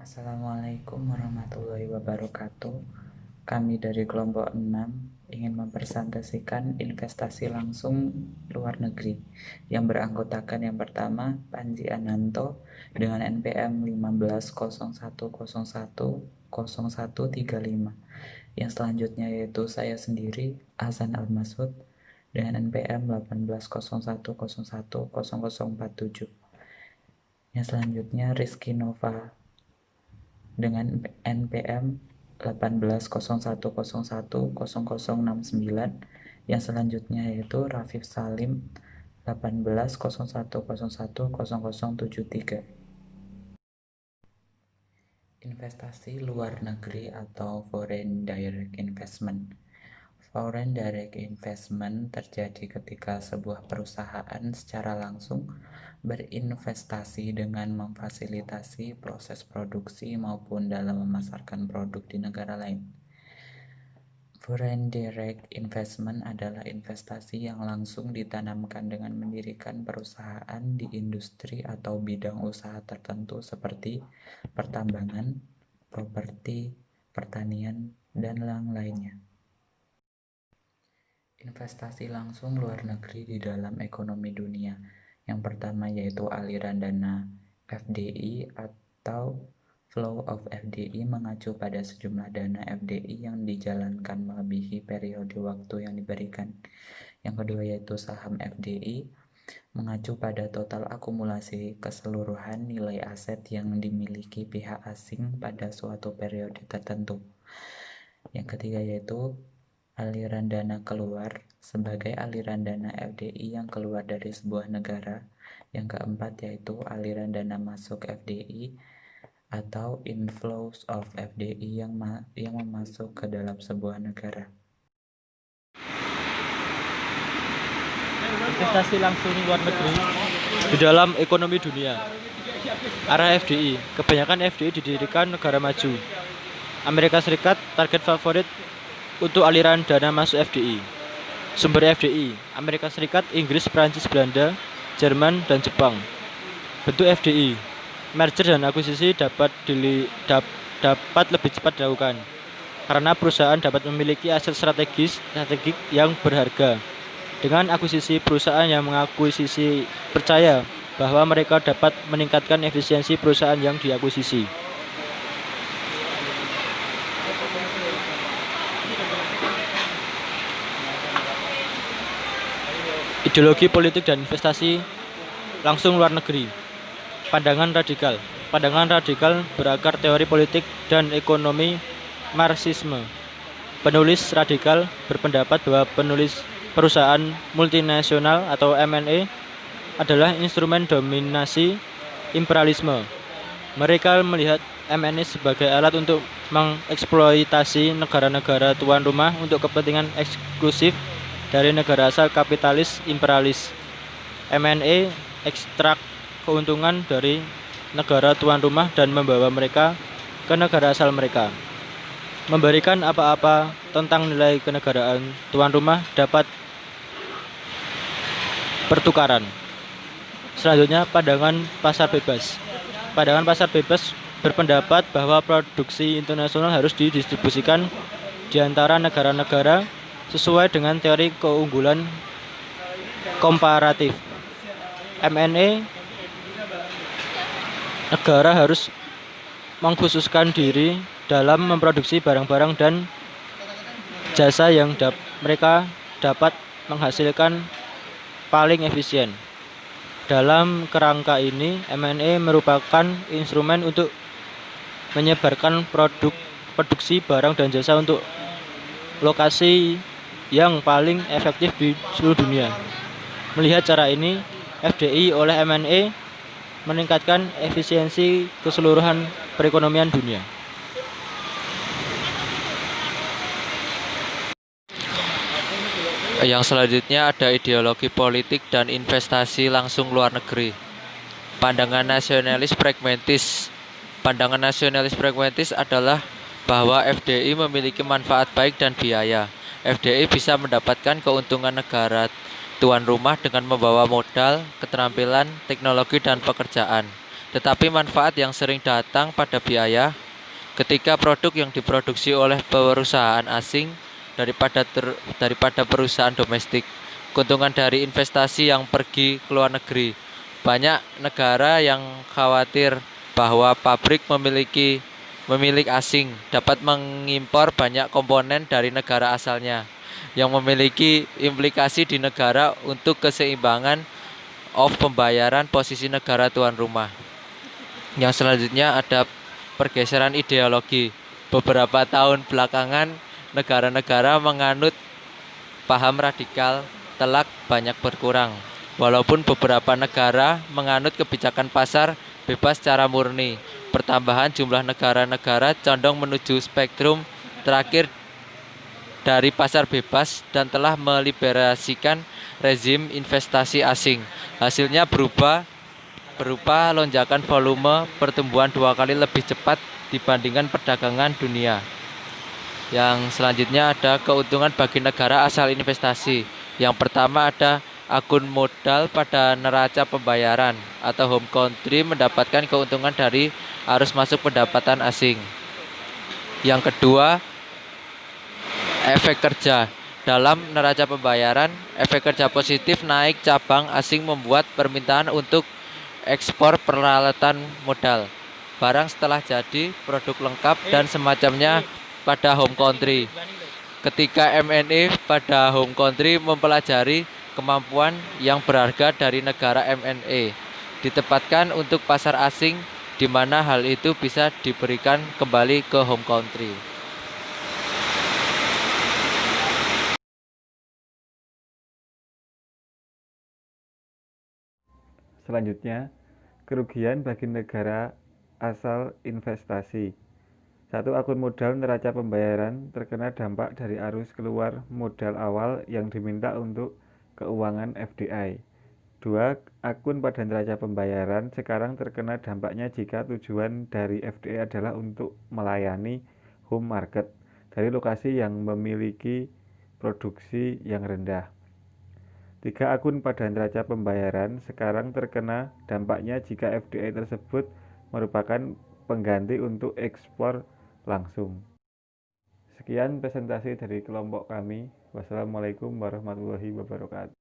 Assalamualaikum warahmatullahi wabarakatuh. Kami dari kelompok 6 ingin mempresentasikan investasi langsung luar negeri yang beranggotakan yang pertama Panji Ananto dengan NPM 1501010135. Yang selanjutnya yaitu saya sendiri Hasan Al-Masud dengan NPM 1801010047. Yang selanjutnya Rizky Nova dengan NPM 1801010069. Yang selanjutnya yaitu Rafif Salim 1801010073. Investasi luar negeri atau foreign direct investment. Foreign direct investment terjadi ketika sebuah perusahaan secara langsung berinvestasi dengan memfasilitasi proses produksi maupun dalam memasarkan produk di negara lain. Foreign direct investment adalah investasi yang langsung ditanamkan dengan mendirikan perusahaan di industri atau bidang usaha tertentu seperti pertambangan, properti, pertanian, dan lainnya. Investasi langsung luar negeri di dalam ekonomi dunia. Yang pertama yaitu aliran dana FDI atau flow of FDI mengacu pada sejumlah dana FDI yang dijalankan melebihi periode waktu yang diberikan. Yang kedua yaitu saham FDI mengacu pada total akumulasi keseluruhan nilai aset yang dimiliki pihak asing pada suatu periode tertentu. Yang ketiga yaitu aliran dana keluar sebagai aliran dana FDI yang keluar dari sebuah negara. Yang keempat yaitu aliran dana masuk FDI atau inflows of FDI yang masuk ke dalam sebuah negara. Investasi langsung luar negeri di dalam ekonomi dunia. Arah FDI, kebanyakan FDI didirikan negara maju. Amerika Serikat target favorit untuk aliran dana masuk FDI. Sumber FDI, Amerika Serikat, Inggris, Prancis, Belanda, Jerman, dan Jepang. Bentuk FDI, merger dan akuisisi dapat lebih cepat dilakukan karena perusahaan dapat memiliki aset strategik yang berharga. Dengan akuisisi, perusahaan yang mengakuisisi percaya bahwa mereka dapat meningkatkan efisiensi perusahaan yang diakuisisi. Ideologi politik dan investasi langsung luar negeri. Pandangan radikal. Pandangan radikal berakar teori politik dan ekonomi Marxisme. Penulis radikal berpendapat bahwa perusahaan multinasional atau M&A adalah instrumen dominasi imperialisme. Mereka melihat M&A sebagai alat untuk mengeksploitasi negara-negara tuan rumah untuk kepentingan eksklusif dari negara asal kapitalis imperialis. M&A ekstrak keuntungan dari negara tuan rumah dan membawa mereka ke negara asal mereka. Memberikan apa-apa tentang nilai kenegaraan tuan rumah dapat pertukaran. Selanjutnya, pandangan pasar bebas. Pandangan pasar bebas berpendapat bahwa produksi internasional harus didistribusikan di antara negara-negara sesuai dengan teori keunggulan komparatif. M&A, negara harus mengkhususkan diri dalam memproduksi barang-barang dan jasa yang mereka dapat menghasilkan paling efisien. Dalam kerangka ini, M&A merupakan instrumen untuk menyebarkan produksi barang dan jasa untuk lokasi yang paling efektif di seluruh dunia. Melihat cara ini, FDI oleh M&A meningkatkan efisiensi keseluruhan perekonomian dunia. Yang selanjutnya ada ideologi politik dan investasi langsung luar negeri. Pandangan nasionalis pragmatis. Pandangan nasionalis pragmatis adalah bahwa FDI memiliki manfaat baik dan biaya. FDI bisa mendapatkan keuntungan negara tuan rumah dengan membawa modal, keterampilan, teknologi, dan pekerjaan. tetapi manfaat yang sering datang pada biaya ketika produk yang diproduksi oleh perusahaan asing daripada perusahaan domestik. Keuntungan dari investasi yang pergi ke luar negeri. Banyak negara yang khawatir bahwa pabrik pemilik asing dapat mengimpor banyak komponen dari negara asalnya yang memiliki implikasi di negara untuk keseimbangan of pembayaran posisi negara tuan rumah. Yang selanjutnya ada pergeseran ideologi. Beberapa tahun belakangan, negara-negara menganut paham radikal telak banyak berkurang. Walaupun beberapa negara menganut kebijakan pasar bebas secara murni, pertambahan jumlah negara-negara condong menuju spektrum terakhir dari pasar bebas dan telah meliberasikan rezim investasi asing. Hasilnya berupa lonjakan volume pertumbuhan 2 kali lebih cepat dibandingkan perdagangan dunia. Yang selanjutnya ada keuntungan bagi negara asal investasi. Yang pertama ada akun modal pada neraca pembayaran atau home country mendapatkan keuntungan dari arus masuk pendapatan asing. Yang kedua, efek kerja. Dalam neraca pembayaran, efek kerja positif naik cabang asing membuat permintaan untuk ekspor peralatan modal, barang setelah jadi, produk lengkap, dan semacamnya pada home country. Ketika M&A pada home country mempelajari kemampuan yang berharga dari negara M&A, ditempatkan untuk pasar asing di mana hal itu bisa diberikan kembali ke home country. Selanjutnya, kerugian bagi negara asal investasi. 1. Akun modal neraca pembayaran terkena dampak dari arus keluar modal awal yang diminta untuk keuangan FDI. 2. Akun pada neraca pembayaran sekarang terkena dampaknya jika tujuan dari FDI adalah untuk melayani home market dari lokasi yang memiliki produksi yang rendah. 3. Akun pada neraca pembayaran sekarang terkena dampaknya jika FDI tersebut merupakan pengganti untuk ekspor langsung. Sekian presentasi dari kelompok kami. Wassalamualaikum warahmatullahi wabarakatuh.